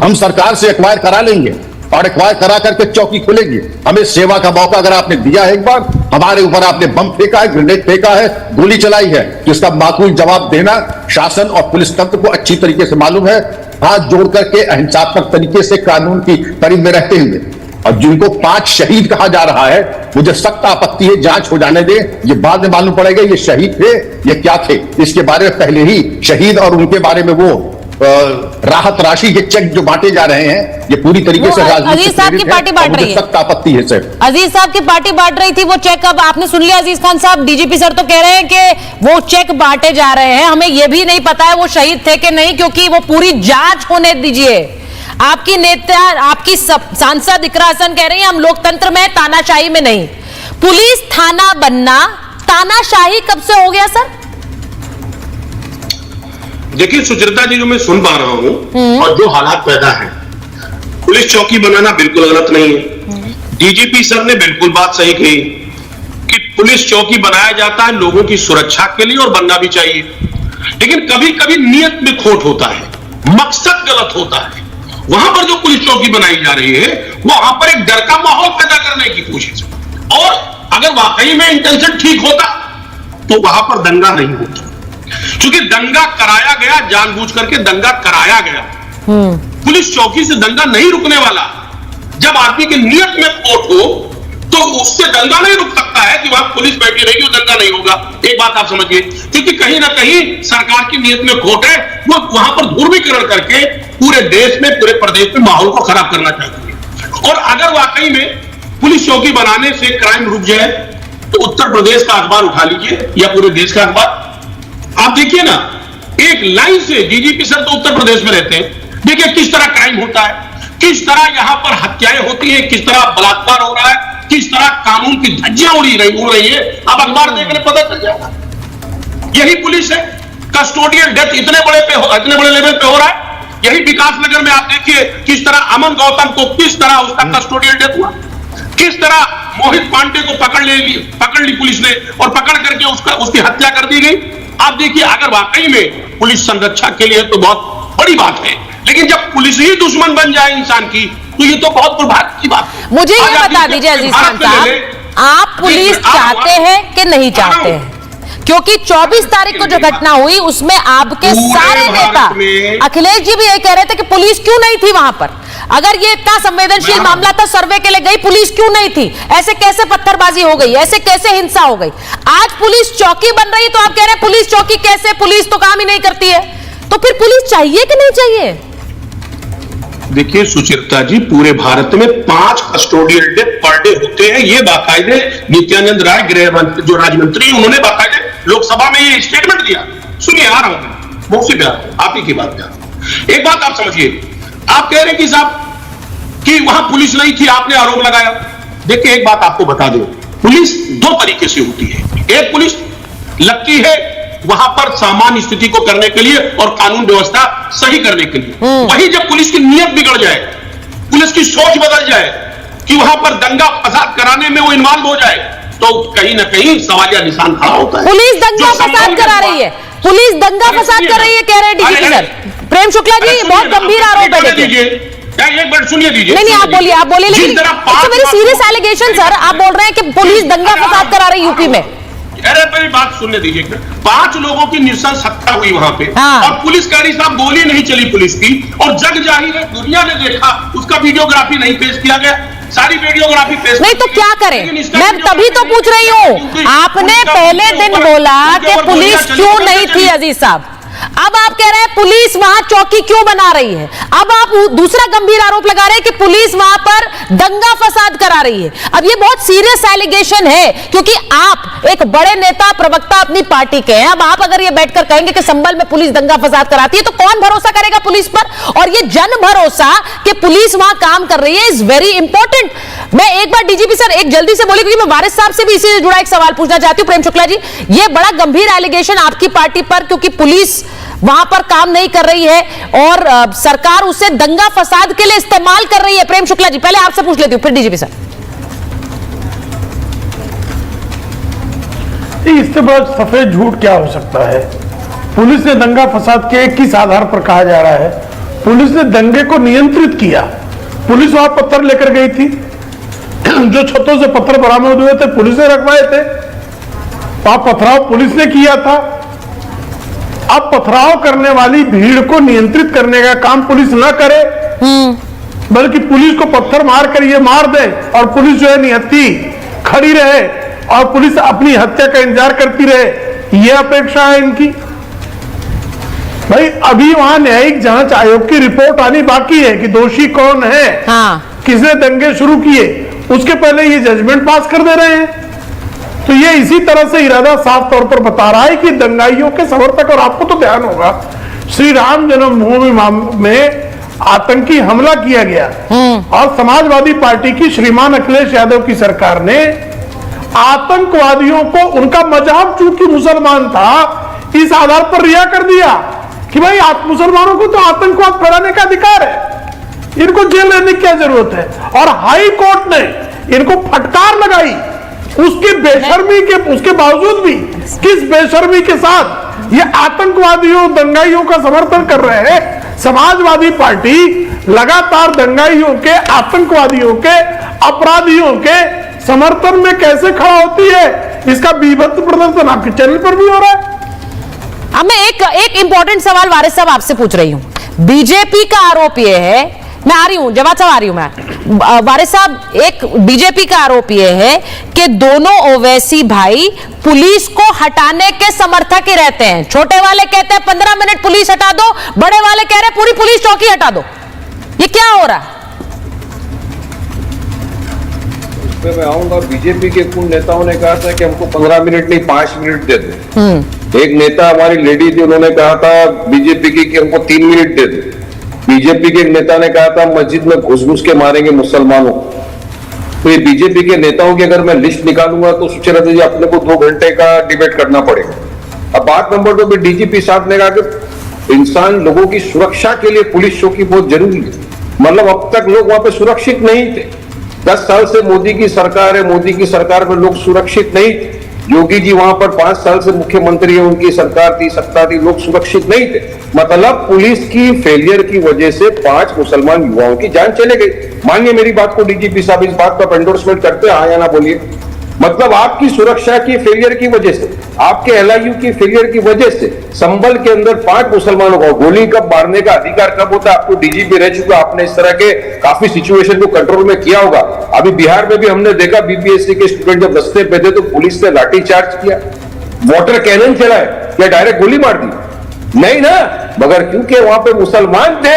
Speaker 11: हम सरकार से एक्वायर करा लेंगे और एक्वायर करा करके चौकी खुलेगी। हमें सेवा का मौका अगर आपने दिया है, एक बार हमारे ऊपर आपने बम फेंका है, ग्रेनेड फेंका है, गोली चलाई है, तो इसका माकूल जवाब देना शासन और पुलिस तंत्र को अच्छी तरीके से मालूम है। हाथ जोड़ करके अहिंसात्मक तरीके से कानून की परिधि में रहते हुए, और जिनको 5 शहीद कहा जा रहा है, मुझे सख्त आपत्ति है, जांच हो जाने दे, ये बाद में मालूम पड़ेगा ये शहीद थे ये क्या थे। इसके बारे में पहले ही शहीद और उनके बारे में वो राहत राशि के चेक जो बांटे जा रहे हैं, ये पूरी तरीके से
Speaker 4: अजीज साहब की पार्टी बांट रही है,
Speaker 11: सख्त आपत्ति है सर।
Speaker 4: अजीज साहब की पार्टी बांट रही थी वो चेक, अब आपने सुन लिया अजीज खान साहब, डीजीपी सर तो कह रहे हैं कि वो चेक बांटे जा रहे हैं, हमें ये भी नहीं पता है वो शहीद थे कि नहीं, क्योंकि वो पूरी जांच होने दीजिए। आपकी नेता, आपकी सांसद इकरा हसन कह रही है हम लोकतंत्र में, तानाशाही में नहीं। पुलिस थाना बनना तानाशाही कब से हो गया सर?
Speaker 5: देखिए सुचरिता जी, जो मैं सुन पा रहा हूं और जो हालात पैदा है, पुलिस चौकी बनाना बिल्कुल गलत नहीं है। डीजीपी सर ने बिल्कुल बात सही कही कि पुलिस चौकी बनाया जाता है लोगों की सुरक्षा के लिए और बनना भी चाहिए, लेकिन कभी कभी नियत में खोट होता है, मकसद गलत होता है। वहां पर जो पुलिस चौकी बनाई जा रही है, वहां पर एक डर का माहौल पैदा करने की कोशिश है, और अगर वाकई में इंटेंशन ठीक होता तो वहां पर दंगा नहीं होता, क्योंकि दंगा कराया गया, जानबूझ करके दंगा कराया गया। पुलिस चौकी से दंगा नहीं रुकने वाला। जब आदमी की नियत में खोट हो तो उससे दंगा नहीं रुक सकता है कि वहां पुलिस बैठी रहेगी और दंगा नहीं होगा। एक बात आप समझिए, क्योंकि कहीं ना कहीं सरकार की नियत में खोट है, वो वहां पर ध्रुवीकरण करके पूरे देश में, पूरे प्रदेश में माहौल को खराब करना चाहती है। और अगर वाकई में पुलिस चौकी बनाने से क्राइम रुक जाए तो उत्तर प्रदेश का अखबार उठा लीजिए या पूरे देश का अखबार, आप देखिए ना, एक लाइन से डीजीपी सर तो उत्तर प्रदेश में रहते हैं, देखिए किस तरह क्राइम होता है, किस तरह यहां पर हत्याएं होती है, किस तरह बलात्कार हो रहा है, किस तरह कानून की धज्जियां उड़ रही है। अब अखबार देखने पता चल जाएगा। यही पुलिस है, कस्टोडियल डेथ इतने बड़े लेवल पे हो रहा है। यही विकास नगर में आप देखिए किस तरह अमन गौतम को किस तरह उसका कस्टोडियल डेथ हुआ, किस तरह मोहित पांडे को पकड़ ली पुलिस ने और पकड़ करके उसकी हत्या कर दी गई। आप देखिए, अगर वाकई में पुलिस संरक्षा के लिए तो बहुत बड़ी बात है, लेकिन जब पुलिस ही दुश्मन बन जाए इंसान की तो ये तो बहुत दुर्भाग्य की बात है।
Speaker 4: मुझे ये बता दीजिए अजीज खान साहब, आप पुलिस चाहते हैं कि नहीं चाहते हैं? क्योंकि 24 तारीख को जो घटना हुई उसमें आपके सारे नेता, अखिलेश जी भी यही कह रहे थे कि पुलिस क्यों नहीं थी वहां पर, अगर ये इतना संवेदनशील मामला था, सर्वे के लिए गई, पुलिस क्यों नहीं थी, ऐसे कैसे पत्थरबाजी हो गई, ऐसे कैसे हिंसा हो गई। आज पुलिस चौकी बन रही तो आप कह रहे हैं पुलिस चौकी कैसे, पुलिस तो काम ही नहीं करती है, तो फिर पुलिस चाहिए कि नहीं चाहिए?
Speaker 5: देखिए सुचित्रा जी, पूरे भारत में 5 कस्टोडियल डेथ पर डे होते हैं। ये बाकायदे नित्यानंद राय गृह मंत्री, जो राज्य मंत्री, उन्होंने बाकायदे लोकसभा में ये स्टेटमेंट दिया। सुनिए, आ रहा हूं मुझसे प्यार, आप ही की बात कर। एक बात आप समझिए, आप कह रहे हैं कि साहब कि वहां पुलिस नहीं थी, आपने आरोप लगाया। देखिए एक बात आपको बता दूं, पुलिस 2 तरीके से होती है। एक पुलिस लगती है वहां पर सामान्य स्थिति को करने के लिए और कानून व्यवस्था सही करने के लिए। वहीं जब पुलिस की नीयत बिगड़ जाए, पुलिस की सोच बदल जाए कि वहां पर दंगा फसाद कराने में वो इन्वॉल्व हो जाए, तो कहीं ना कहीं सवालिया निशान खड़ा होता है।
Speaker 4: पुलिस दंगा फसाद करा रही है, पुलिस दंगा फसाद कर रही है, कह रहे हैं डीजीपी सर। प्रेम शुक्ला जी, बहुत गंभीर आरोप है। देखिए
Speaker 5: एक बार सुनिए दीजिए।
Speaker 4: नहीं, आप बोलिए, लेकिन वेरी सीरियस एलिगेशन सर, आप बोल रहे हैं कि पुलिस दंगा फसाद करा रही यूपी में।
Speaker 5: अरे मेरी बात सुनने दीजिए। 5 लोगों की नृशंस हत्या हुई वहां पे, और पुलिस कह रही साहब गोली नहीं चली पुलिस की, और जग जाहिर है दुनिया ने देखा, उसका वीडियोग्राफी नहीं पेश किया गया, सारी वीडियोग्राफी पेश
Speaker 4: नहीं, तो क्या करें? मैं तभी तो पूछ रही हूँ, आपने पहले दिन बोला कि पुलिस क्यों नहीं थी अजीज साहब, अब आप कह रहे हैं पुलिस वहां चौकी क्यों बना रही है, अब आप दूसरा गंभीर आरोप लगा रहे हैं कि पुलिस वहां पर दंगा फसाद करा रही है। अब ये बहुत सीरियस एलिगेशन है, क्योंकि आप एक बड़े नेता, प्रवक्ता अपनी पार्टी के हैं। अब आप अगर ये बैठकर कहेंगे कि संभल में पुलिस दंगा फसाद कराती है, तो कौन भरोसा करेगा पुलिस पर? और ये जन भरोसा कि पुलिस वहां काम कर रही है इज वेरी इंपॉर्टेंट। मैं एक बार डीजीपी सर एक जल्दी से बोले, क्योंकि मैं वारिस साहब से भी इसी से जुड़ा एक सवाल पूछना चाहती हूँ। प्रेम शुक्ला जी, ये बड़ा गंभीर एलिगेशन आपकी पार्टी पर, क्योंकि पुलिस वहां पर काम नहीं कर रही है और सरकार उसे दंगा फसाद के लिए इस्तेमाल कर रही है। प्रेम शुक्ला जी, पहले आपसे पूछ लेती हूं, फिर डीजीपी सर।
Speaker 8: इससे बड़ा सफेद झूठ क्या हो सकता है? पुलिस ने दंगा फसाद के किस आधार पर कहा जा रहा है? पुलिस ने दंगे को नियंत्रित किया। पुलिस वहां पत्थर लेकर गई थी, जो छतों से पत्थर बरामद हुए थे पुलिस ने रखवाए थे, वहां पथराव पुलिस ने किया था। अब पथराव करने वाली भीड़ को नियंत्रित करने का काम पुलिस न करे, बल्कि पुलिस को पत्थर मारकर ये मार दे और पुलिस जो है निहत्थी खड़ी रहे और पुलिस अपनी हत्या का इंतजार करती रहे, ये अपेक्षा है इनकी। भाई अभी वहां न्यायिक जांच आयोग की रिपोर्ट आनी बाकी है कि दोषी कौन है, किसने दंगे शुरू किए, उसके पहले ये जजमेंट पास कर दे रहे हैं। तो ये इसी तरह से इरादा साफ तौर पर बता रहा है कि दंगाइयों के समर्थक, और आपको तो ध्यान होगा श्री राम जन्मभूमि में आतंकी हमला किया गया और समाजवादी पार्टी की श्रीमान अखिलेश यादव की सरकार ने आतंकवादियों को, उनका मजहब चूंकि मुसलमान था, इस आधार पर रिहा कर दिया कि भाई मुसलमानों को तो आतंकवाद फैलाने का अधिकार है, इनको जेल रहने की क्या जरूरत है। और हाई कोर्ट ने इनको फटकार लगाई, उसकी बेशर्मी के, उसके बावजूद भी किस बेशर्मी के साथ ये आतंकवादियों दंगाइयों का समर्थन कर रहे हैं। समाजवादी पार्टी लगातार दंगाइयों के, आतंकवादियों के, अपराधियों के समर्थन में कैसे खड़ा होती है, इसका बीभत्स प्रदर्शन आपके चैनल पर भी हो रहा है।
Speaker 4: अब मैं एक इंपॉर्टेंट सवाल वारिस साहब आपसे पूछ रही हूं। बीजेपी का आरोप यह है, मैं आ रही हूं, जवाब साहब आ रही हूं मैं। वारिस साहब, एक बीजेपी का आरोप यह है कि दोनों ओवैसी भाई पुलिस को हटाने के समर्थक ही रहते हैं। छोटे वाले कहते हैं 15 मिनट पुलिस हटा दो, बड़े वाले कह रहे हैं पूरी पुलिस चौकी हटा दो। ये क्या हो रहा है?
Speaker 9: मैं आऊंगा। बीजेपी के कुछ नेताओं ने कहा था कि हमको 15 मिनट नहीं 5 मिनट दे दो। एक नेता हमारी लेडी थी, उन्होंने कहा था बीजेपी की कि हमको 3 मिनट दे दो। बीजेपी के एक नेता ने कहा था मस्जिद में घुस घुस के मारेंगे मुसलमानों को। तो ये बीजेपी के नेताओं की अगर मैं लिस्ट निकालूंगा तो सुचेता जी अपने को 2 घंटे का डिबेट करना पड़ेगा। अब बात नंबर 2 पे डीजीपी साहब ने कहा कि इंसान लोगों की सुरक्षा के लिए पुलिस चौकी बहुत जरूरी है। मतलब अब तक लोग वहां पे सुरक्षित नहीं थे। 10 साल से मोदी की सरकार है, मोदी की सरकार में लोग सुरक्षित नहीं थे। योगी जी वहां पर 5 साल से मुख्यमंत्री है, उनकी सरकार थी, सत्ता थी, लोग सुरक्षित नहीं थे। मतलब पुलिस की फेलियर की वजह से 5 मुसलमान युवाओं की जान चले गई। मानिए मेरी बात को डीजीपी साहब, इस बात का एंडोर्समेंट करते हैं, हाँ या ना बोलिए। मतलब आपकी सुरक्षा की फेलियर की वजह से, आपके एलआईयू की फेलियर की वजह से संभल के अंदर 5 मुसलमानों को गोली कब मारने का अधिकार कब होता है, आपको डीजीपी रह चुका, आपने इस तरह के काफी सिचुएशन को कंट्रोल में किया होगा। अभी बिहार में भी हमने देखा बीपीएससी के स्टूडेंट जब रस्ते पे थे तो पुलिस ने लाठीचार्ज किया, वाटर कैनन चलाए या डायरेक्ट गोली मार दी? नहीं ना, मगर क्योंकि वहां पे मुसलमान थे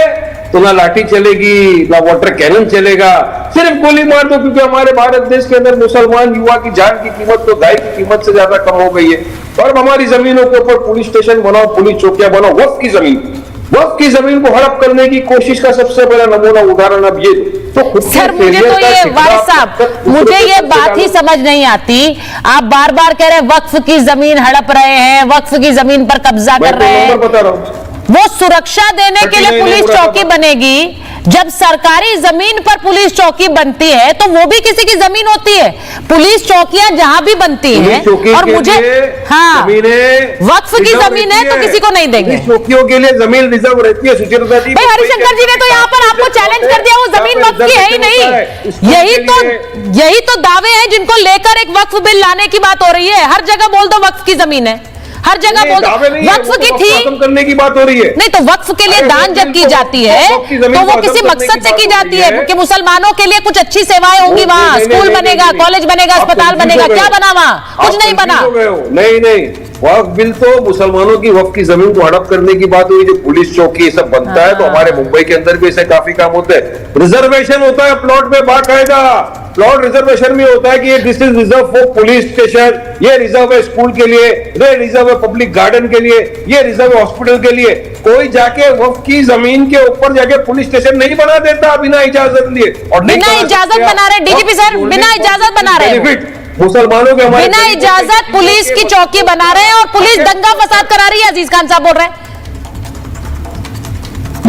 Speaker 9: तो ना लाठी चलेगी ना वाटर कैनन चलेगा, सिर्फ गोली मार दो। क्योंकि हमारे भारत देश के अंदर मुसलमान युवा की जान की कीमत तो गाय की कीमत से ज्यादा कम हो गई है। और हमारी जमीनों के ऊपर पुलिस स्टेशन बनाओ, पुलिस चौकियां बनाओ, वक्फ की जमीन को हड़प करने की कोशिश का सबसे बड़ा नमूना उदाहरण अब ये। तो
Speaker 4: सर मुझे तो ये वारिस साहब, मुझे ये बात ही समझ नहीं आती। आप बार बार कह रहे हैं वक्फ की जमीन हड़प रहे हैं, वक्फ की जमीन पर कब्जा कर रहे हैं।
Speaker 9: बता रहा हूं,
Speaker 4: वो सुरक्षा देने के लिए पुलिस चौकी बनेगी। जब सरकारी जमीन पर पुलिस चौकी बनती है तो वो भी किसी की जमीन होती है। पुलिस चौकियां जहां भी बनती हैं, और मुझे वक्फ की जमीन है तो किसी को नहीं देंगे।
Speaker 9: चौकियों के लिए जमीन रिजर्व रहती है। सुचेता जी,
Speaker 4: भाई हरिशंकर जी ने तो यहाँ पर आपको चैलेंज कर दिया, वो जमीन वक्फ की है ही नहीं। यही तो दावे हैं जिनको लेकर एक वक्फ बिल लाने की बात हो रही है। हर जगह बोल दो वक्फ की जमीन है, हर जगह बोल दो वक्फ की थी,
Speaker 9: खत्म करने की बात हो रही है।
Speaker 4: नहीं तो वक्फ के लिए दान जब की जाती है तो वो किसी मकसद से की जाती है कि मुसलमानों के लिए कुछ अच्छी सेवाएं होंगी, वहां स्कूल बनेगा, कॉलेज बनेगा, अस्पताल बनेगा। क्या बना वहां? कुछ नहीं बना।
Speaker 9: नहीं, वक्फ बिल तो मुसलमानों की वक्फ की जमीन को हड़प करने की बात हुई। जो पुलिस चौकी ये सब बनता है तो हमारे मुंबई के अंदर भी ऐसे काफी काम होते हैं। रिजर्वेशन होता है प्लॉट में बाकायदा, प्लॉट रिजर्वेशन में होता है कि ये this is reserve for police station, ये रिजर्व है स्कूल के लिए, ये रिजर्व है पब्लिक गार्डन के लिए, ये रिजर्व है हॉस्पिटल के लिए। कोई जाके वक्फ की जमीन के ऊपर जाके पुलिस स्टेशन नहीं बना देता बिना इजाजत लिए। और
Speaker 4: बिना इजाजत बना रहे डीजीपी सर, बिना इजाजत बना रहे
Speaker 9: मुसलमानों के,
Speaker 4: बिना इजाजत पुलिस की चौकी बना रहे हैं और पुलिस दंगा फसाद करा रही है। अजीज खान साहब बोल रहे हैं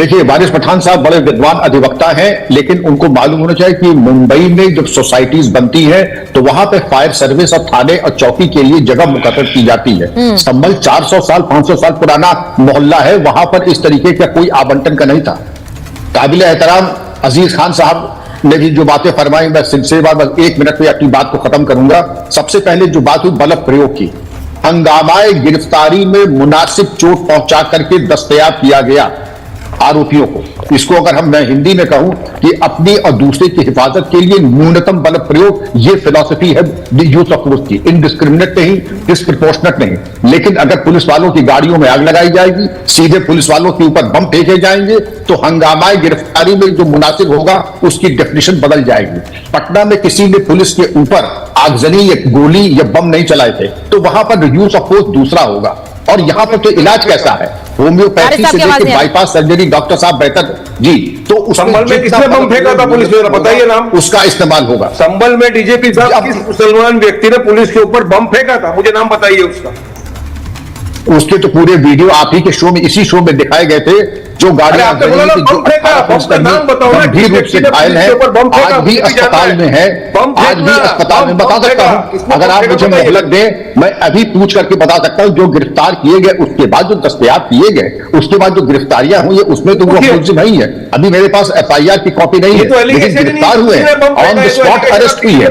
Speaker 11: देखिए, वारिस पठान साहब बड़े विद्वान अधिवक्ता हैं, लेकिन उनको मालूम होना चाहिए कि मुंबई में जब सोसाइटीज बनती है तो वहां पे फायर सर्विस और थाने और चौकी के लिए जगह मुकर्रर की जाती है। संभल 400 साल 500 साल पुराना मोहल्ला है, वहां पर इस तरीके का कोई आवंटन का नहीं था। काबिल एहतराम अजीज खान साहब ने भी जो बातें फरमाई, मैं सिलसिलेवार बस 1 मिनट में अपनी बात को खत्म करूंगा। सबसे पहले जो बात हुई बल प्रयोग की, हंगामाए गिरफ्तारी में मुनासिब चोट पहुंचा करके दस्तयाब किया गया आरोपियों को। इसको अगर मैं हिंदी में कहूं कि अपनी और दूसरे की हिफाजत के लिए न्यूनतम बल प्रयोग, ये फिलॉसफी है यूज ऑफ फोर्स की। इनडिस्क्रिमिनेट नहीं, डिस्प्रपोर्शनेट नहीं। लेकिन अगर पुलिस वालों की गाड़ियों में आग लगाई जाएगी, सीधे पुलिस वालों के ऊपर बम फेंके जाएंगे, तो हंगामाए गिरफ्तारी में जो मुनासिब होगा उसकी डेफिनेशन बदल जाएगी। पटना में किसी ने पुलिस के ऊपर आगजनी या गोली या बम नहीं चलाए थे, तो वहां पर यूज ऑफ फोर्स दूसरा होगा। और यहां पर तो इलाज कैसा है, होम्योपैथी से लेकर बाईपास सर्जरी, डॉक्टर साहब बेहतर जी। तो
Speaker 9: संभल में किसने बम फेंका था पुलिस ने, बताइए नाम।
Speaker 11: उसका इस्तेमाल होगा।
Speaker 9: संभल में डीजीपी साहब किस मुसलमान व्यक्ति ने पुलिस के ऊपर बम फेंका था, मुझे नाम बताइए उसका।
Speaker 11: उसके तो पूरे वीडियो आप ही के शो में, इसी शो में दिखाए गए थे। जो गाड़ियां गंभीर रूप से घायल है, आज भी अस्पताल में है, आज भी अस्पताल में। बता सकता हूं, अगर आप मुझे मोहलत दें, मैं अभी पूछ करके बता सकता हूं। जो गिरफ्तार किए गए, उसके बाद जो दस्तयाब किए गए, उसके बाद जो गिरफ्तारियां हुई है, उसमें तो वो मुलजिम नहीं है। अभी मेरे पास FIR की कॉपी नहीं है, लेकिन गिरफ्तार हुए हैं, ऑन द स्पॉट अरेस्ट हुई है।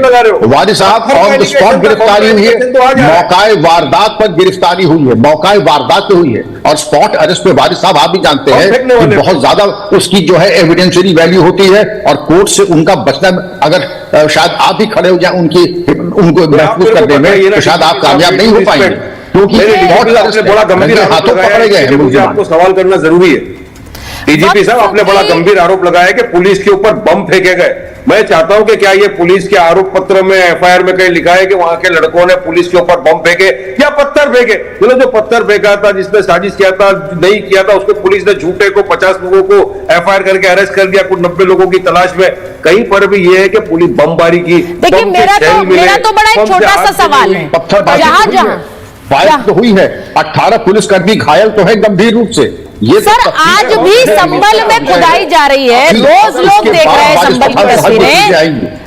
Speaker 11: वारिस साहब ऑन द स्पॉट गिरफ्तारी हुई है, मौकाए वारदात पर गिरफ्तारी हुई है, मौकाए वारदात पे हुई है। और स्पॉट अरेस्ट पे वारिस साहब आप भी जानते हैं कि बहुत ज्यादा उसकी जो है एविडेंशियरी वैल्यू होती है, और कोर्ट से उनका बचना, अगर शायद आप भी खड़े हो जाए उनको महफूज करने में, तो शायद आप कामयाब नहीं हो पाएंगे, क्योंकि बड़ा गंभीर हाथों पकड़े गए हैं।
Speaker 9: मुझे आपको सवाल करना जरूरी है। डीजीपी साहब, आपने बड़ा गंभीर आरोप लगाया कि पुलिस के ऊपर बम फेंके गए। मैं चाहता हूं कि क्या ये पुलिस के आरोप पत्र में, FIR में कहीं लिखा है कि वहां के लड़कों ने पुलिस के ऊपर बम फेंके या पत्थर फेंके? चलो, जो पत्थर फेंका था, जिसने साजिश किया था, नहीं किया था, उसको पुलिस ने झूठे को 50 लोगों को FIR करके अरेस्ट कर दिया, कुछ 90 लोगों की तलाश में। कहीं पर भी ये है कि पुलिस बमबारी की।
Speaker 4: देखिए, मेरा तो बड़ा एक छोटा सा सवाल है,
Speaker 11: फायर तो हुई है, 18 पुलिसकर्मी घायल तो है गंभीर रूप से। ये
Speaker 4: सर, आज भी संभल में खुदाई जा रही है, रोज लोग देख रहे हैं संभल की तस्वीरें,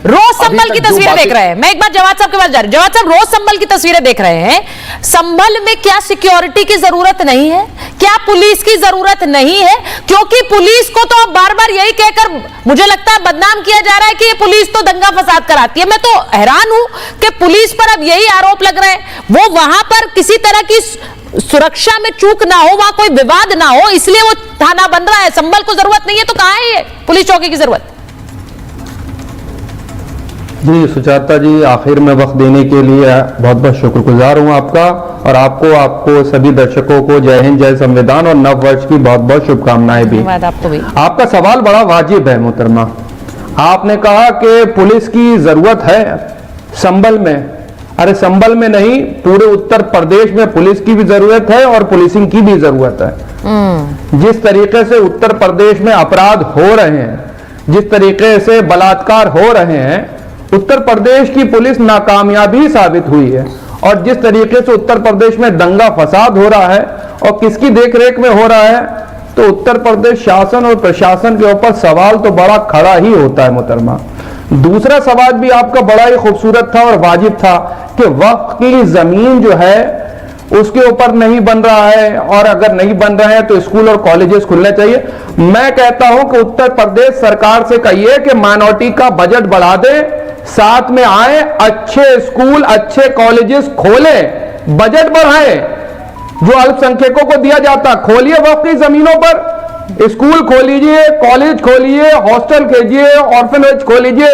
Speaker 4: रोज संभल की तस्वीरें देख रहे हैं। मैं एक बार जवाब साहब के पास जा रही हूं। जवाब साहब, रोज संभल की तस्वीरें देख रहे हैं, संभल में क्या सिक्योरिटी की जरूरत नहीं है? क्या पुलिस की जरूरत नहीं है? क्योंकि पुलिस को तो अब बार बार यही कहकर मुझे लगता है बदनाम किया जा रहा है कि ये पुलिस तो दंगा फसाद कराती है। मैं तो हैरान हूं कि पुलिस पर अब यही आरोप लग रहे हैं। वो वहां पर किसी तरह की सुरक्षा में चूक ना हो, वहां कोई विवाद ना हो, इसलिए वो थाना बन रहा है। संभल को जरूरत नहीं है तो कहां है ये पुलिस चौकी की जरूरत?
Speaker 12: जी सुजाता जी, आखिर में वक्त देने के लिए बहुत बहुत शुक्रगुजार हूं आपका, और आपको सभी दर्शकों को जय हिंद, जय संविधान और नव वर्ष की बहुत बहुत शुभकामनाएं भी।
Speaker 4: आपको भी।
Speaker 12: आपका सवाल बड़ा वाजिब है मोहतरमा। आपने कहा कि पुलिस की जरूरत है संभल में। अरे संभल में नहीं, पूरे उत्तर प्रदेश में पुलिस की भी जरूरत है और पुलिसिंग की भी जरूरत है। जिस तरीके से उत्तर प्रदेश में अपराध हो रहे हैं, जिस तरीके से बलात्कार हो रहे हैं, उत्तर प्रदेश की पुलिस नाकामयाबी साबित हुई है। और जिस तरीके से उत्तर प्रदेश में दंगा फसाद हो रहा है और किसकी देखरेख में हो रहा है, तो उत्तर प्रदेश शासन और प्रशासन के ऊपर सवाल तो बड़ा खड़ा ही होता है मोहतरमा। दूसरा सवाल भी आपका बड़ा ही खूबसूरत था और वाजिब था कि वक्त की जमीन जो है उसके ऊपर नहीं बन रहा है, और अगर नहीं बन रहा है तो स्कूल और कॉलेजेस खुलने चाहिए। मैं कहता हूं कि उत्तर प्रदेश सरकार से कहिए कि माइनॉरिटी का बजट बढ़ा दे, साथ में आए, अच्छे स्कूल अच्छे कॉलेजेस खोले, बजट बढ़ाए, जो अल्पसंख्यकों को दिया जाता खोलिए, वक्त की जमीनों पर स्कूल खोलीजिए, कॉलेज खोलिए, हॉस्टल खोलिए, ऑर्फनेज खोलीजिए,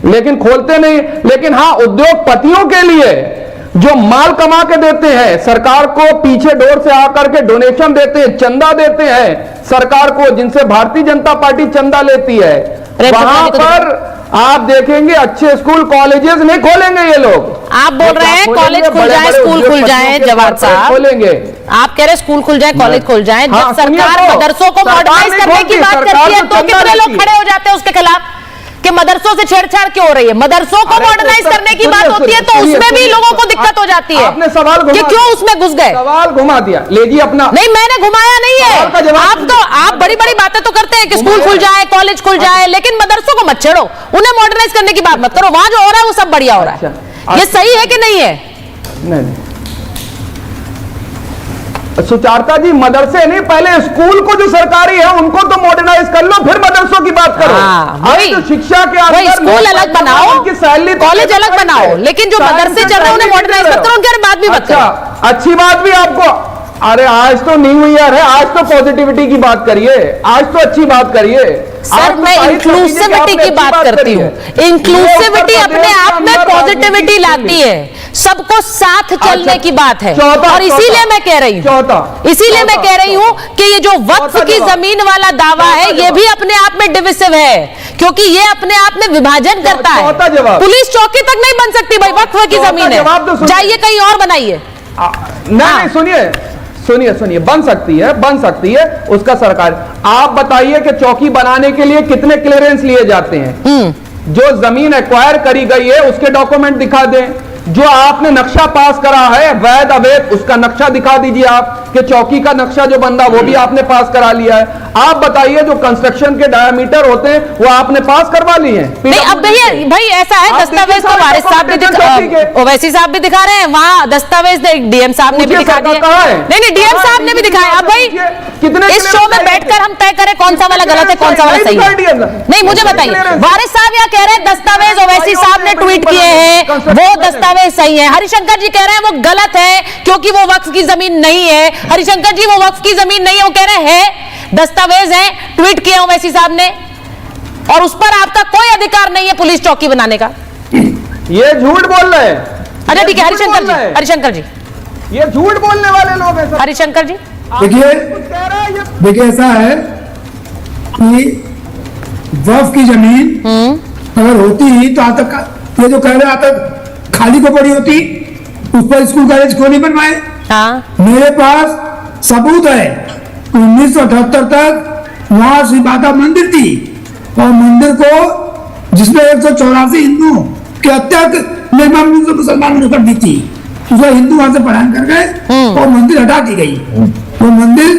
Speaker 12: लेकिन खोलते नहीं। लेकिन हाँ, उद्योगपतियों के लिए जो माल कमा के देते हैं, सरकार को पीछे डोर से आकर के डोनेशन देते हैं, चंदा देते हैं सरकार को, जिनसे भारतीय जनता पार्टी चंदा लेती है, वहां पर आप देखेंगे अच्छे स्कूल कॉलेजेस नहीं खोलेंगे ये लोग।
Speaker 4: आप बोल रहे हैं कॉलेज खुल जाए, स्कूल खुल जाए, जवाब साहब
Speaker 12: खोलेंगे।
Speaker 4: आप कह रहे स्कूल खुल जाए, कॉलेज खुल जाए। जब सरकार मदरसों को मॉडर्नाइज करने की बात करती है तो कितने लोग खड़े हो जाते हैं उसके खिलाफ? कि मदरसों से छेड़छाड़ क्यों हो रही है। मदरसों को मॉडर्नाइज करने की बात होती है तो उसमें भी लोगों को दिक्कत हो जाती है।
Speaker 12: आपने सवाल
Speaker 4: कि क्यों उसमें घुस गए।
Speaker 12: सवाल घुमा दिया, लीजिए अपना।
Speaker 4: नहीं, मैंने घुमाया नहीं है। आप बड़ी बड़ी बातें तो करते हैं कि स्कूल खुल जाए, कॉलेज खुल जाए, लेकिन मदरसों को मत छेड़ो, उन्हें मॉडर्नाइज करने की बात मत करो। वहां जो हो रहा है वो सब बढ़िया हो रहा है। ये सही है कि नहीं है?
Speaker 12: नहीं, सुचारता जी, मदरसे नहीं, पहले स्कूल को जो सरकारी है उनको तो मॉडर्नाइज कर लो, फिर मदरसों की बात करो।
Speaker 4: वही
Speaker 12: तो शिक्षा के अंदर
Speaker 4: स्कूल अलग बनाओ,
Speaker 12: सैलरी
Speaker 4: कॉलेज अलग बनाओ, लेकिन जो मदरसे चल रहे हैं उन्हें मॉडर्नाइज मत करो, उनके बात भी मत करो।
Speaker 12: अच्छी बात भी आपको, अरे आज तो न्यू ईयर है, आज तो पॉजिटिविटी की बात करिए, आज तो अच्छी बात करिए।
Speaker 4: सर, मैं इंक्लूसिविटी की बात करती हूँ। इंक्लूसिविटी अपने आप में पॉजिटिविटी लाती है, सबको साथ चलने की बात है। और इसीलिए मैं कह रही हूँ, इसीलिए मैं कह रही हूँ कि ये जो वक्फ की जमीन वाला दावा है ये भी अपने आप में डिविसिव है, क्योंकि ये अपने आप में विभाजन करता है। पुलिस चौकी तक नहीं बन सकती भाई, वक्फ की जमीन है, जाइए कहीं और बनाइए।
Speaker 12: नहीं, सुनिए, बन सकती है उसका सरकार। आप बताइए कि चौकी बनाने के लिए कितने क्लियरेंस लिए जाते हैं? जो जमीन एक्वायर करी गई है उसके डॉक्यूमेंट दिखा दें। जो आपने नक्शा पास करा है वैध अवैध, उसका नक्शा दिखा दीजिए। आप कि चौकी का नक्शा जो बन रहा वो भी आपने पास करा लिया है। आप बताइए जो कंस्ट्रक्शन के डायमीटर होते हैं वो आपने पास करवा लिए हैं?
Speaker 4: नहीं, अब भाई ऐसा है, दस्तावेज तो वारिस साहब भी ओवैसी साहब भी दिखा रहे हैं, वहाँ दस्तावेज डीएम साहब ने भी दिखा दिया। नहीं, डीएम साहब ने भी दिखाया। अब भाई इस शो में बैठकर हम तय करें कौन सा वाला गलत है, कौन सा वाला सही है। नहीं, मुझे बताइए, वारिस साहब यहाँ कह रहे हैं दस्तावेज ओवैसी साहब ने ट्वीट किए हैं वो दस्तावेज सही है। हरिशंकर जी कह रहे हैं वो गलत है क्योंकि वो वक्फ की जमीन नहीं है। हरिशंकर जी वो वक्फ की जमीन नहीं है, वो कह रहे हैं दस्तावेज है, ट्वीट किए ओवैसी साहब ने, और उस पर आपका कोई अधिकार नहीं है पुलिस चौकी बनाने का।
Speaker 12: ये झूठ बोल रहे हैं।
Speaker 4: अच्छा ठीक है, हरिशंकर जी
Speaker 12: ये झूठ बोलने वाले लोग हैं।
Speaker 4: हरिशंकर जी
Speaker 10: देखिए ऐसा है कि वक्फ की जमीन अगर होती ही तो आज तक ये जो कह रहे आज तक खाली को पड़ी होती, उस पर स्कूल कॉलेज क्यों नहीं बनवाए? मेरे पास सबूत है 1978 तक वहां श्री माता मंदिर थी, और मंदिर को जिसमें 184 हिंदू की हत्या मुसलमानों ने कर दी थी, उसको हिंदू वहां से पलायन कर गए और मंदिर हटा दी गई। वो मंदिर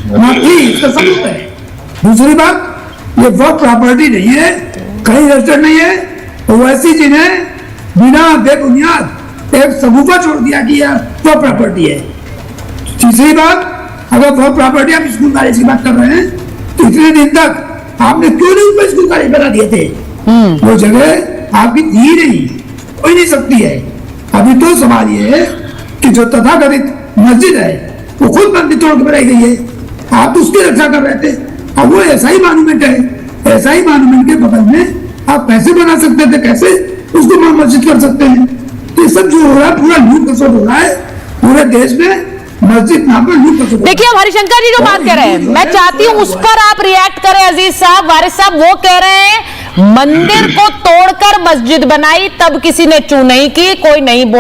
Speaker 10: वहां थी, इसका सबूत है। दूसरी बात, ये वक्फ प्रॉपर्टी नहीं है, कहीं रजिस्टर्ड नहीं है, वो ऐसी चीज है बिना बेबुनियाद एक सबूत छोड़ दिया कि यह वो प्रॉपर्टी है। तीसरी बात, अगर वो प्रॉपर्टी आप स्कूल कॉलेज की बात कर रहे हैं तो इतने दिन तक आपने क्यों नहीं उनको स्कूल कॉलेज बना दिए थे? वो जगह आपकी थी नहीं, हो ही नहीं सकती है। अभी तो सवाल ये है कि जो तथाकथित मस्जिद है वो खुद मंदिर तोड़ के बनाई गई है, आप तो उसकी रक्षा कर रहे थे। अब वो ऐसा ही मॉन्यूमेंट है, ऐसा ही मॉन्यूमेंट के बगल में आप पैसे बना सकते थे, कैसे उसको मस्जिद कर सकते हैं? ये सब जो हो रहा है पूरा लूट खसोट हो रहा है पूरे देश में, मस्जिद नाम पर लूट खसोट।
Speaker 4: देखिए अब हरिशंकर जी जो बात कह रहे हैं, मैं चाहती हूँ उस पर आप रिएक्ट करें अजीज साहब। वारिस साहब वो कह रहे हैं मंदिर को तोड़कर मस्जिद बनाई, तब किसी ने चू नहीं की, कोई नहीं बोल